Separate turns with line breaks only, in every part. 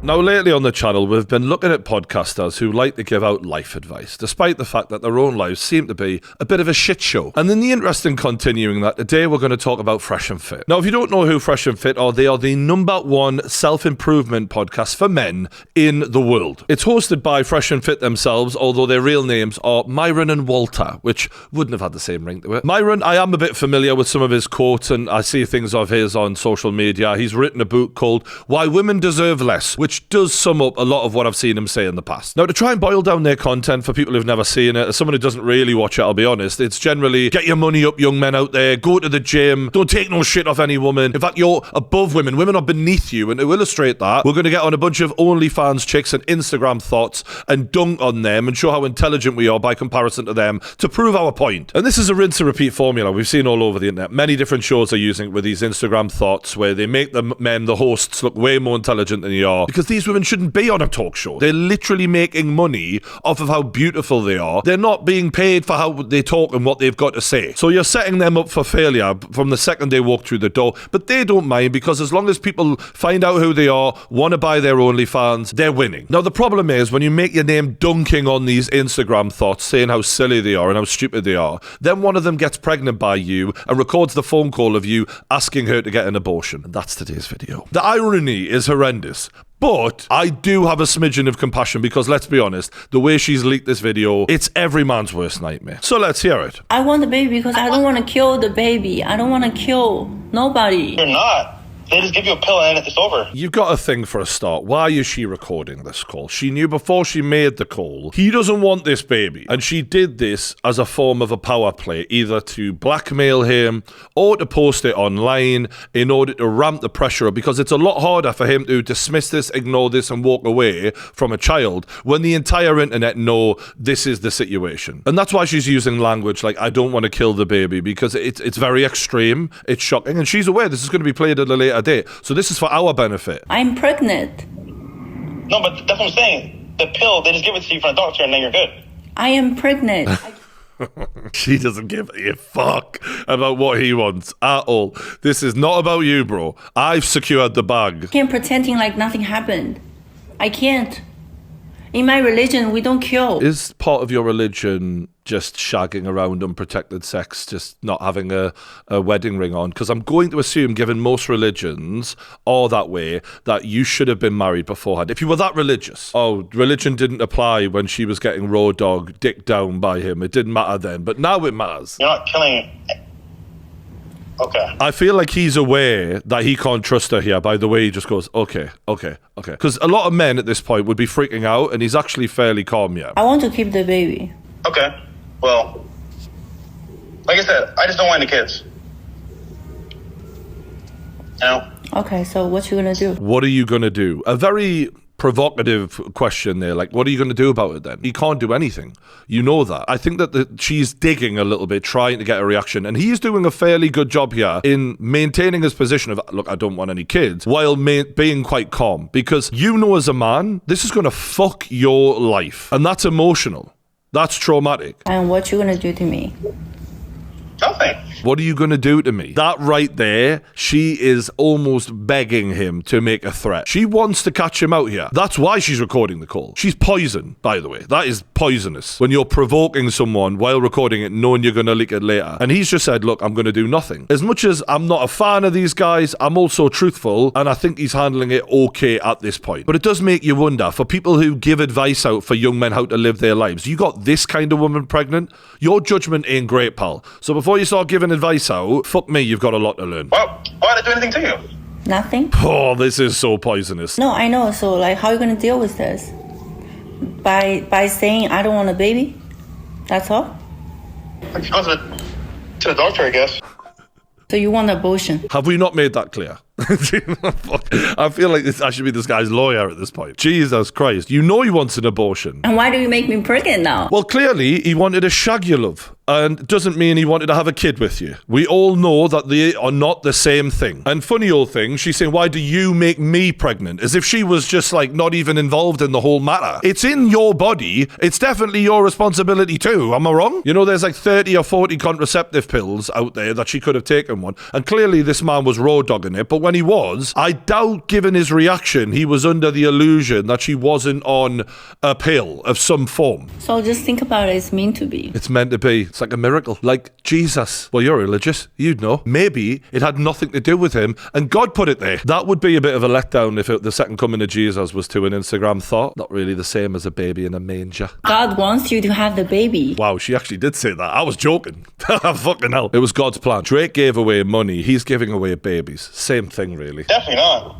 Now, lately on the channel, we've been looking at podcasters who like to give out life advice, despite the fact that their own lives seem to be a bit of a shit show. And in the interest in continuing that, today we're going to talk about FreshandFit. Now, if you don't know who FreshandFit are, they are the #1 self-improvement podcast for men in the world. It's hosted by FreshandFit themselves, although their real names are Myron and Walter, which wouldn't have had the same ring to it. Myron, I am a bit familiar with some of his quotes, and I see things of his on social media. He's written a book called Why Women Deserve Less, which does sum up a lot of what I've seen him say in the past. Now, to try and boil down their content for people who've never seen it, as someone who doesn't really watch it, I'll be honest, it's generally get your money up, young men out there, go to the gym, don't take no shit off any woman. In fact, you're above women. Women are beneath you. And to illustrate that, we're going to get on a bunch of OnlyFans chicks and Instagram thoughts and dunk on them and show how intelligent we are by comparison to them to prove our point. And this is a rinse and repeat formula we've seen all over the internet. Many different shows are using it with these Instagram thoughts where they make the men, the hosts, look way more intelligent than they are, because these women shouldn't be on a talk show. They're literally making money off of how beautiful they are. They're not being paid for how they talk and what they've got to say. So you're setting them up for failure from the second they walk through the door. But they don't mind, because as long as people find out who they are, want to buy their OnlyFans, they're winning. Now, the problem is when you make your name dunking on these Instagram thoughts, saying how silly they are and how stupid they are, then one of them gets pregnant by you and records the phone call of you asking her to get an abortion. And that's today's video. The irony is horrendous. But I do have a smidgen of compassion, because let's be honest, the way she's leaked this video, it's every man's worst nightmare. So let's hear it.
I want the baby because I don't want to kill the baby. I don't want to kill nobody.
You're not. They just give you a pill and it's over.
You've got a thing for a start. Why is she recording this call? She knew before she made the call, he doesn't want this baby. And she did this as a form of a power play, either to blackmail him or to post it online in order to ramp the pressure up, because it's a lot harder for him to dismiss this, ignore this, and walk away from a child when the entire internet know this is the situation. And that's why she's using language like, I don't want to kill the baby, because it's very extreme, it's shocking, and she's aware this is going to be played at a later date. So this is for our benefit.
I'm pregnant.
No, but that's what I'm saying. The pill, they just give it to you from a doctor and then you're good.
I am pregnant.
She doesn't give a fuck about what he wants at all. This is not about you, bro. I've secured the bag.
I can't pretending like nothing happened. I can't. In my religion, we don't kill.
Is part of your religion just shagging around unprotected sex, just not having a wedding ring on? Because I'm going to assume, given most religions are that way, that you should have been married beforehand. If you were that religious, religion didn't apply when she was getting raw dog dick down by him. It didn't matter then, but now it matters.
You're not killing. Okay.
I feel like he's aware that he can't trust her here by the way he just goes, okay. Because a lot of men at this point would be freaking out, and he's actually fairly calm here.
I want to keep the baby.
Okay. Well, like I said, I just don't want any kids. You know?
Okay, so what you gonna do?
What are you gonna do? A very provocative question there. Like, what are you going to do about it then? He can't do anything. You know that. I think that she's digging a little bit, trying to get a reaction, and he's doing a fairly good job here in maintaining his position of, look, I don't want any kids, while being quite calm, because you know as a man, this is going to fuck your life, and that's emotional. That's traumatic.
And what you gonna do to me?
Nothing.
What are you going to do to me? That right there, she is almost begging him to make a threat. She wants to catch him out here. That's why she's recording the call. She's poison, by the way. That is poisonous. When you're provoking someone while recording it, knowing you're going to leak it later. And he's just said, look, I'm going to do nothing. As much as I'm not a fan of these guys, I'm also truthful, and I think he's handling it okay at this point. But it does make you wonder, for people who give advice out for young men how to live their lives, you got this kind of woman pregnant, your judgment ain't great, pal. So before you start giving advice out, fuck me, you've got a lot to learn.
Well, why did I do anything to you?
Nothing.
Oh, this is so poisonous.
No, I know. So, like, how are you gonna deal with this? By saying I don't want a baby? That's all?
I can go to the doctor, I guess.
So you want abortion?
Have we not made that clear? I feel like I should be this guy's lawyer at this point. Jesus Christ. You know he wants an abortion.
And why do you make me pregnant now?
Well, clearly he wanted to shag your love. and doesn't mean he wanted to have a kid with you. We all know that they are not the same thing. And funny old thing, she's saying, why do you make me pregnant? As if she was just like not even involved in the whole matter. It's in your body. It's definitely your responsibility too. Am I wrong? You know, there's like 30 or 40 contraceptive pills out there that she could have taken one. And clearly this man was raw dogging it. But when he was, I doubt, given his reaction, he was under the illusion that she wasn't on a pill of some form.
So just think about it. It's meant to be.
It's meant to be. It's like a miracle. Like Jesus. Well, you're religious. You'd know. Maybe it had nothing to do with him and God put it there. That would be a bit of a letdown if the second coming of Jesus was to an Instagram thought. Not really the same as a baby in a manger.
God wants you to have the baby.
Wow, she actually did say that. I was joking. Fucking hell. It was God's plan. Drake gave away money. He's giving away babies. Same thing, really.
Definitely not.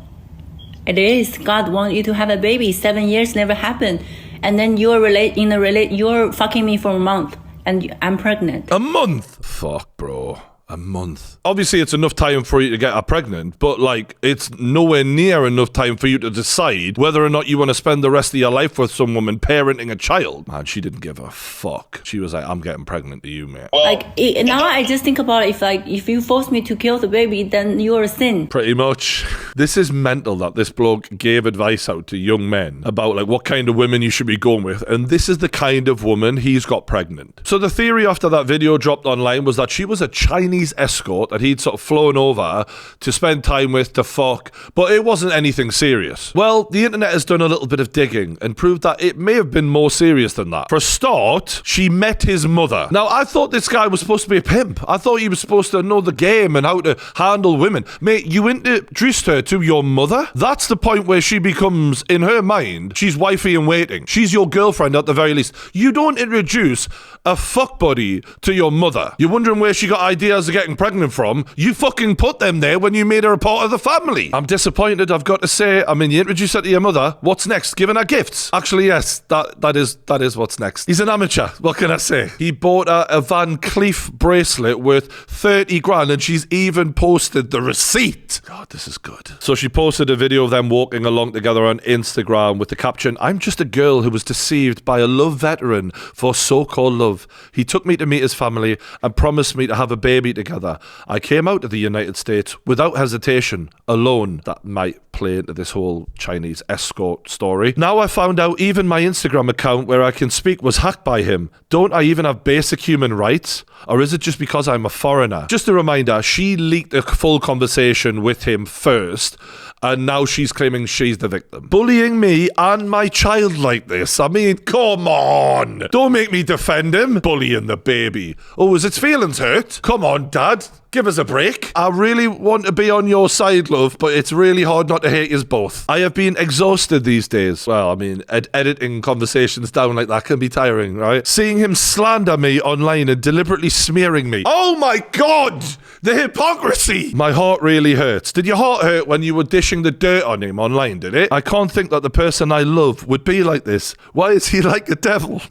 It is. God wants you to have a baby. 7 years never happened. And then you're fucking me for a month. And I'm pregnant.
A month? Fuck, bro. A month. Obviously, it's enough time for you to get her pregnant, but like, it's nowhere near enough time for you to decide whether or not you want to spend the rest of your life with some woman parenting a child. Man, she didn't give a fuck. She was like, I'm getting pregnant to you, mate.
Well,
Now I just think about it, if you force me to kill the baby, then you're a sin.
Pretty much. This is mental that this bloke gave advice out to young men about like what kind of women you should be going with, and this is the kind of woman he's got pregnant. So the theory after that video dropped online was that she was a Chinese escort that he'd sort of flown over to spend time with, to fuck, but it wasn't anything serious. Well, the internet has done a little bit of digging and proved that it may have been more serious than that. For a start, she met his mother. Now, I thought this guy was supposed to be a pimp. I thought he was supposed to know the game and how to handle women. Mate, you introduced her to your mother? That's the point where she becomes, in her mind, she's wifey in waiting. She's your girlfriend at the very least. You don't introduce a fuck buddy to your mother. You're wondering where she got ideas of getting pregnant from. You fucking put them there when you made her a part of the family. I'm disappointed, I've got to say. I mean, you introduced her to your mother. What's next? Giving her gifts? Actually, yes, that is what's next. He's an amateur. What can I say? He bought her a Van Cleef bracelet worth 30 grand and she's even posted the receipt. God, this is good. So she posted a video of them walking along together on Instagram with the caption, I'm just a girl who was deceived by a love veteran for so-called love. He took me to meet his family and promised me to have a baby together. I came out to the United States without hesitation, alone. That might play into this whole Chinese escort story. Now I found out even my Instagram account where I can speak was hacked by him. Don't I even have basic human rights? Or is it just because I'm a foreigner? Just a reminder, she leaked a full conversation with him first, and now she's claiming she's the victim. Bullying me and my child like this. I mean, come on. Don't make me defend him. Bullying the baby. Oh, is its feelings hurt? Come on, Dad. Give us a break. I really want to be on your side, love, but it's really hard not to hate yous both. I have been exhausted these days. Well, I mean, editing conversations down like that can be tiring, right? Seeing him slander me online and deliberately smearing me. Oh my God! The hypocrisy! My heart really hurts. Did your heart hurt when you were dishing the dirt on him online, did it? I can't think that the person I love would be like this. Why is he like a devil?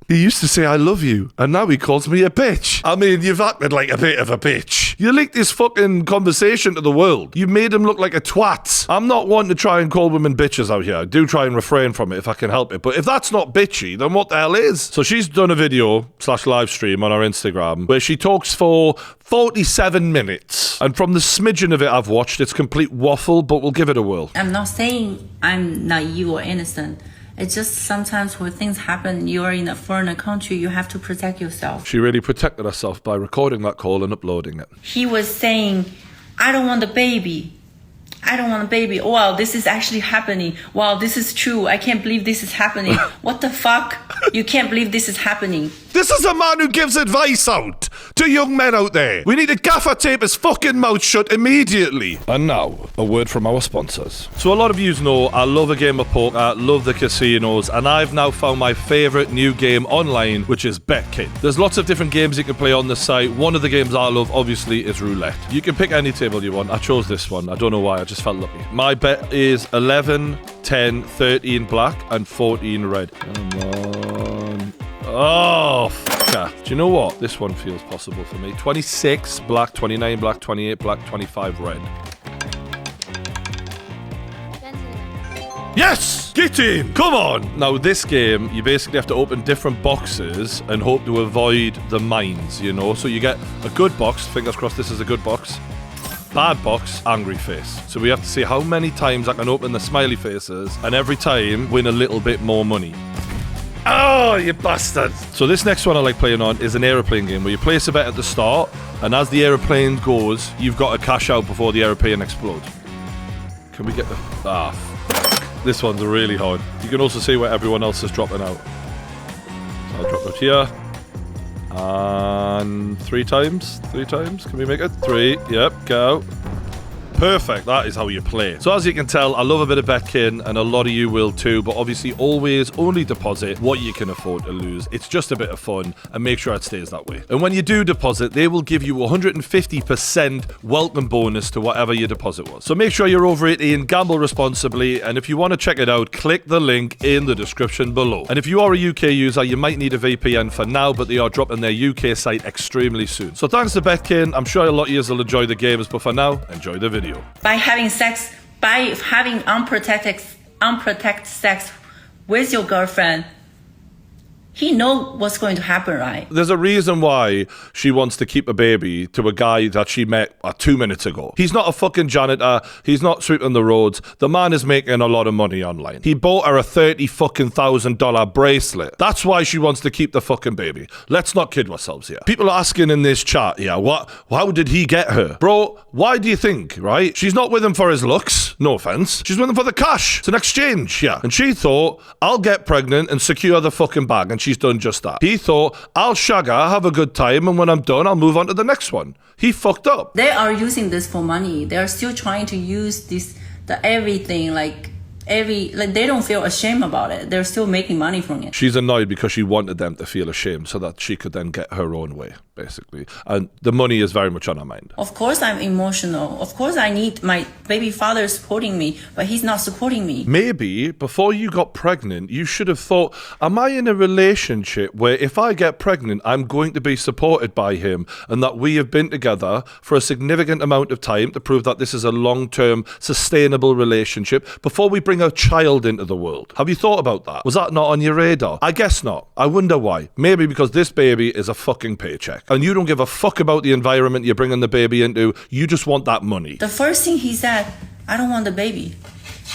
He used to say, I love you, and now he calls me a bitch. I mean, you've acted like a bit of a bitch. You leaked this fucking conversation to the world. You made him look like a twat. I'm not one to try and call women bitches out here. I do try and refrain from it if I can help it. But if that's not bitchy, then what the hell is? So she's done a video / live stream on her Instagram where she talks for 47 minutes. And from the smidgen of it I've watched, it's complete waffle, but we'll give it a whirl.
I'm not saying I'm naive or innocent. It's just sometimes when things happen, you're in a foreign country, you have to protect yourself.
She really protected herself by recording that call and uploading it.
He was saying, I don't want a baby. I don't want a baby. Wow, this is actually happening. Wow, this is true. I can't believe this is happening. What the fuck? You can't believe this is happening.
This is a man who gives advice out to young men out there. We need to gaffer tape his fucking mouth shut immediately. And now, a word from our sponsors. So a lot of yous know I love a game of poker, love the casinos, and I've now found my favourite new game online, which is BetKit. There's lots of different games you can play on the site. One of the games I love, obviously, is roulette. You can pick any table you want. I chose this one. I don't know why, I just felt lucky. My bet is 11, 10, 13 black, and 14 red. Come on. Oh, fucker. Do you know what? This one feels possible for me. 26 black, 29 black, 28 black, 25 red. Yes! Get in! Come on! Now, this game, you basically have to open different boxes and hope to avoid the mines, you know? So you get a good box. Fingers crossed this is a good box. Bad box, angry face. So we have to see how many times I can open the smiley faces and every time win a little bit more money. Oh, you bastard! So this next one I like playing on is an aeroplane game where you place a bet at the start, and as the aeroplane goes, you've got to cash out before the aeroplane explodes. Can we get the... This one's really hard. You can also see where everyone else is dropping out. So I'll drop it here. And 3 times. 3 times. Can we make it? 3. Yep, go. Perfect. That is how you play. So as you can tell, I love a bit of betting, and a lot of you will too, but obviously always only deposit what you can afford to lose. It's just a bit of fun, and make sure it stays that way. And when you do deposit, they will give you 150% welcome bonus to whatever your deposit was. So make sure you're over it in Gamble Responsibly, and if you want to check it out, click the link in the description below. And if you are a UK user, you might need a VPN for now, but they are dropping their UK site extremely soon. So thanks to Betkin. I'm sure a lot of you will enjoy the games, but for now, enjoy the video.
By having unprotected sex with your girlfriend, he knows what's going to happen, right?
There's a reason why she wants to keep a baby to a guy that she met 2 minutes ago. He's not a fucking janitor. He's not sweeping the roads. The man is making a lot of money online. He bought her a $30,000 bracelet. That's why she wants to keep the fucking baby. Let's not kid ourselves here. People are asking in this chat, how did he get her? Bro, why do you think, right? She's not with him for his looks. No offense. She's with him for the cash. It's an exchange, yeah. And she thought, I'll get pregnant and secure the fucking bag. And she's done just that. He thought, I'll shag her, have a good time, and when I'm done, I'll move on to the next one. He fucked up.
They are using this for money. They are still trying to use everything, they don't feel ashamed about it. They're still making money from it.
She's annoyed because she wanted them to feel ashamed so that she could then get her own way, basically. And the money is very much on her mind.
Of course I'm emotional. Of course I need my baby father supporting me, but he's not supporting me.
Maybe before you got pregnant, you should have thought, am I in a relationship where if I get pregnant, I'm going to be supported by him, and that we have been together for a significant amount of time to prove that this is a long-term, sustainable relationship before we bring a child into the world? Have you thought about that? Was that not on your radar? I guess not. I wonder why. Maybe because this baby is a fucking paycheck and you don't give a fuck about the environment you're bringing the baby into. You just want that money.
The first thing he said, I don't want the baby.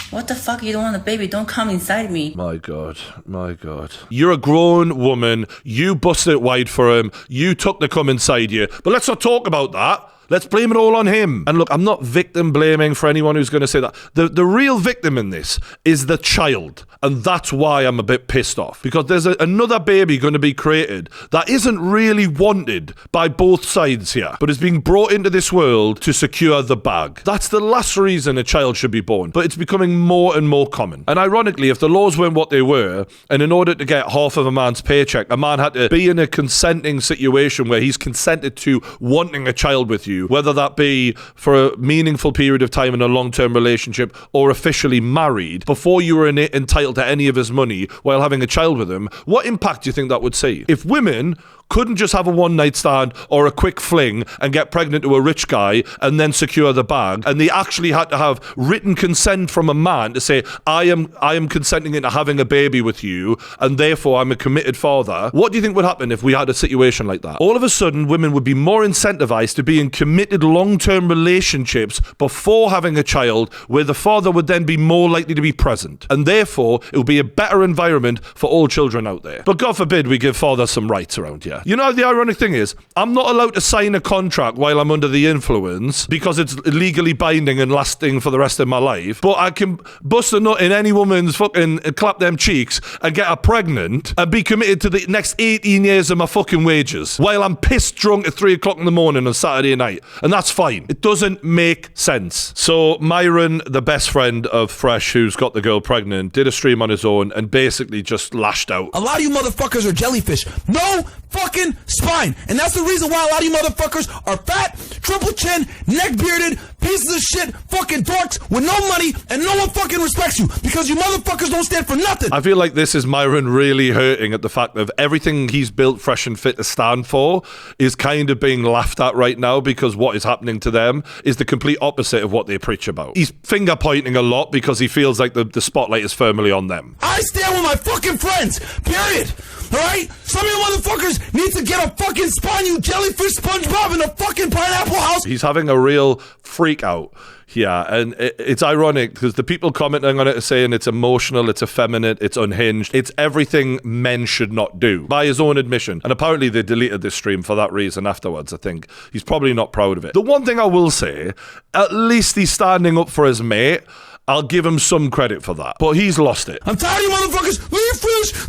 What the fuck? You don't want a baby? Don't come inside me.
My God. My God. You're a grown woman. You busted it wide for him. You took the cum inside you. But let's not talk about that. Let's blame it all on him. And look, I'm not victim blaming for anyone who's going to say that. The real victim in this is the child. And that's why I'm a bit pissed off. Because there's another baby going to be created that isn't really wanted by both sides here, but is being brought into this world to secure the bag. That's the last reason a child should be born. But it's becoming more and more common. And ironically, if the laws weren't what they were, and in order to get half of a man's paycheck, a man had to be in a consenting situation where he's consented to wanting a child with you, whether that be for a meaningful period of time in a long-term relationship or officially married, before you were entitled to any of his money while having a child with him, what impact do you think that would see? If women couldn't just have a one-night stand or a quick fling and get pregnant to a rich guy and then secure the bag, and they actually had to have written consent from a man to say, I am consenting into having a baby with you, and therefore I'm a committed father, what do you think would happen if we had a situation like that? All of a sudden, women would be more incentivized to be in committed long-term relationships before having a child, where the father would then be more likely to be present, and therefore it would be a better environment for all children out there. But God forbid we give fathers some rights around here. You know, the ironic thing is, I'm not allowed to sign a contract while I'm under the influence because it's legally binding and lasting for the rest of my life, but I can bust a nut in any woman's fucking clap them cheeks and get her pregnant and be committed to the next 18 years of my fucking wages while I'm pissed drunk at 3 o'clock in the morning on Saturday night. And that's fine. It doesn't make sense. So Myron, the best friend of Fresh, who's got the girl pregnant, did a stream on his own and basically just lashed out.
A lot of you motherfuckers are jellyfish. No fucking fucking spine. And that's the reason why a lot of you motherfuckers are fat, triple chin, neck bearded, pieces of shit, fucking dorks with no money, and no one fucking respects you because you motherfuckers don't stand for nothing.
I feel like this is Myron really hurting at the fact of everything he's built Fresh and Fit to stand for is kind of being laughed at right now because what is happening to them is the complete opposite of what they preach about. He's finger pointing a lot because he feels like the spotlight is firmly on them.
I stand with my fucking friends, period. Alright? Some of you motherfuckers need to get a fucking spawn, you jellyfish SpongeBob in a fucking pineapple house.
He's having a real freak out here, and it's ironic because the people commenting on it are saying it's emotional, it's effeminate, it's unhinged, it's everything men should not do, by his own admission. And apparently they deleted this stream for that reason afterwards, I think. He's probably not proud of it. The one thing I will say, at least he's standing up for his mate. I'll give him some credit for that. But he's lost it.
I'm tired of you motherfuckers. Leave Fresh.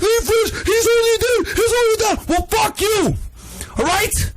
He's only a dude. He's only a dude. Well, fuck you. Alright?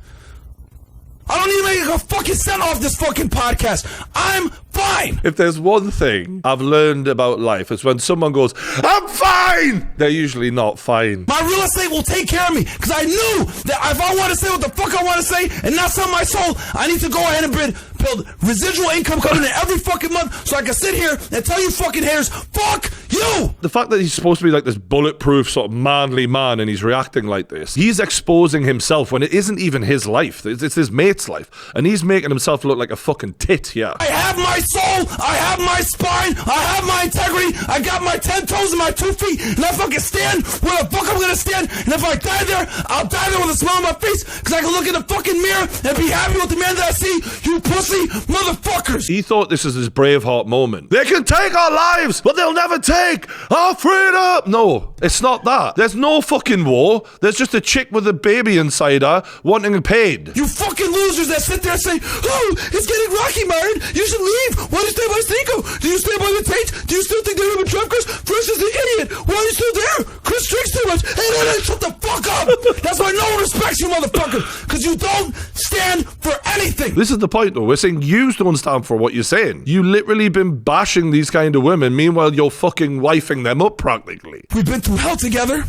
I don't need to make a fucking cent off this fucking podcast. I'm fine.
If there's one thing I've learned about life, it's when someone goes, I'm fine, they're usually not fine.
My real estate will take care of me because I knew that if I want to say what the fuck I want to say and not sell my soul, I need to go ahead and build residual income coming in every fucking month so I can sit here and tell you fucking haters, fuck you.
The fact that he's supposed to be like this bulletproof sort of manly man and he's reacting like this, he's exposing himself when it isn't even his life. It's his mate's life. And he's making himself look like a fucking tit here.
I have my soul, I have my spine, I have my integrity, I got my 10 toes and my 2 feet, and I fucking stand where the fuck I'm gonna stand, and if I die there, I'll die there with a smile on my face, because I can look in the fucking mirror and be happy with the man that I see, you pussy motherfuckers.
He thought this is his Braveheart moment. They can take our lives, but they'll never take our freedom. No, it's not that. There's no fucking war. There's just a chick with a baby inside her wanting paid.
You fucking losers that sit there and say, oh, it's getting rocky, Myron. You should leave. Why do you stay by Cinco? Do you stay by the Tate? Do you still think they're even Trump? Chris? Fresh is the idiot. Why are you still there? Chris drinks too much. Hey, shut the fuck up. That's why no one respects you, motherfucker. Because you don't stand for anything.
This is the point, though. We're saying you don't stand for what you're saying. You literally been bashing these kind of women. Meanwhile, you're fucking wifing them up practically.
We've been through hell together.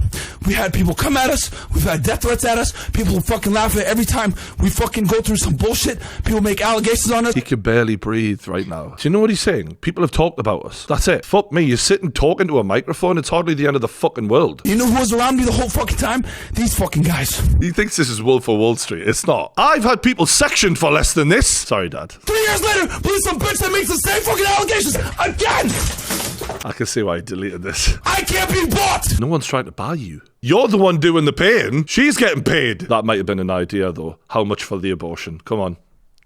We had people come at us. We've had death threats at us. People fucking laugh at every time we fucking go through some bullshit. People make allegations on us.
He can barely breathe right now. Do you know what he's saying? People have talked about us. That's it. Fuck me. You're sitting talking to a microphone. It's hardly the end of the fucking world.
You know who was around me the whole fucking time? These fucking guys.
He thinks this is Wolf of Wall Street. It's not. I've had people sectioned for less than this. Sorry, Dad.
3 years later, please some bitch that makes the same fucking allegations again.
I can see why he deleted this.
I can't be bought.
No one's trying to buy you. You're the one doing the paying. She's getting paid. That might have been an idea, though. How much for the abortion? Come on.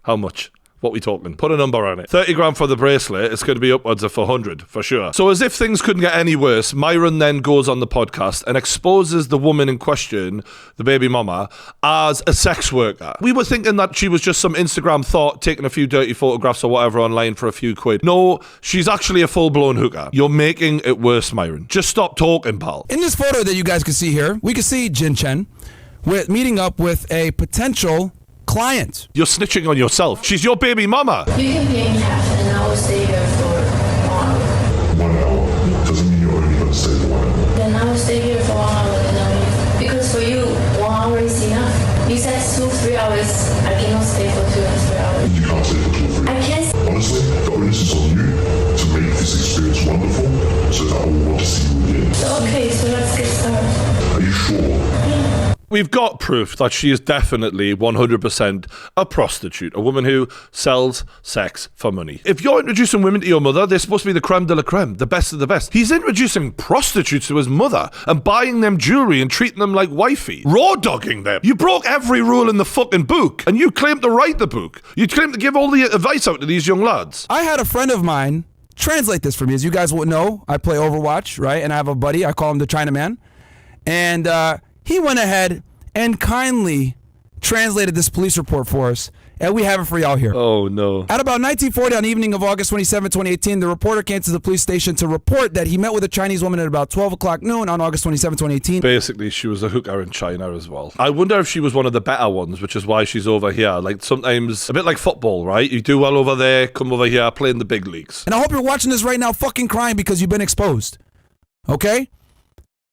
How much? What we talking? Put a number on it. 30 grand for the bracelet. It's going to be upwards of 400 for sure. So as if things couldn't get any worse, Myron then goes on the podcast and exposes the woman in question, the baby mama, as a sex worker. We were thinking that she was just some Instagram thought, taking a few dirty photographs or whatever online for a few quid. No, she's actually a full-blown hooker. You're making it worse, Myron. Just stop talking, pal.
In this photo that you guys can see here, we can see Jin Chen meeting up with a potential client.
You're snitching on yourself. She's your baby mama.
You can pay me half and I will stay here for 1 hour.
1 hour? Doesn't mean you're only going to stay for 1 hour.
Then I will stay here for 1 hour and I'll leave. Because for you, 1 hour is enough. You said 2-3 hours. I cannot stay for 2 and 3 hours.
You can't stay for 2 or 3 hours.
I can't.
Honestly, the onus is on you to make this experience wonderful so that I will want to see you again.
Okay, so let's get started.
Are you sure?
We've got proof that she is definitely 100% a prostitute, a woman who sells sex for money. If you're introducing women to your mother, they're supposed to be the creme de la creme, the best of the best. He's introducing prostitutes to his mother and buying them jewelry and treating them like wifey. Raw dogging them. You broke every rule in the fucking book, and you claim to write the book. You claim to give all the advice out to these young lads.
I had a friend of mine translate this for me. As you guys will know, I play Overwatch, right? And I have a buddy, I call him the Chinaman. And he went ahead and kindly translated this police report for us, and we have it for y'all here.
Oh, no.
At about 1940, on the evening of August 27, 2018, the reporter came to the police station to report that he met with a Chinese woman at about 12 o'clock noon on August 27, 2018.
Basically, she was a hooker in China as well. I wonder if she was one of the better ones, which is why she's over here. Like, sometimes, a bit like football, right? You do well over there, come over here, play in the big leagues.
And I hope you're watching this right now fucking crying because you've been exposed. Okay?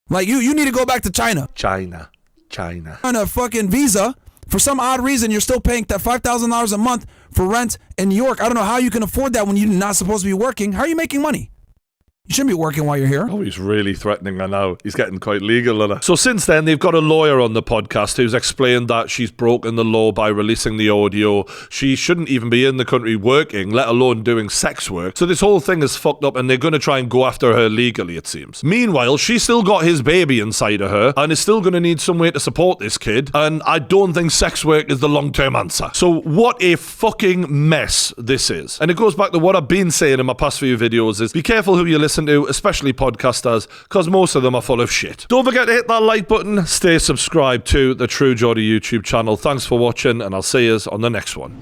Like, you need to go back to China.
China. China.
On a fucking visa, for some odd reason, you're still paying that $5,000 a month for rent in New York. I don't know how you can afford that when you're not supposed to be working. How are you making money? You shouldn't be working while you're here.
Oh, he's really threatening her now. He's getting quite legal on her. So since then, they've got a lawyer on the podcast who's explained that she's broken the law by releasing the audio. She shouldn't even be in the country working, let alone doing sex work. So this whole thing is fucked up and they're going to try and go after her legally, it seems. Meanwhile, she's still got his baby inside of her and is still going to need some way to support this kid. And I don't think sex work is the long-term answer. So what a fucking mess this is. And it goes back to what I've been saying in my past few videos is be careful who you listen to, especially podcasters, because most of them are full of shit. Don't forget to hit that like button, stay subscribed to the True Geordie YouTube channel. Thanks for watching, and I'll see you on the next one.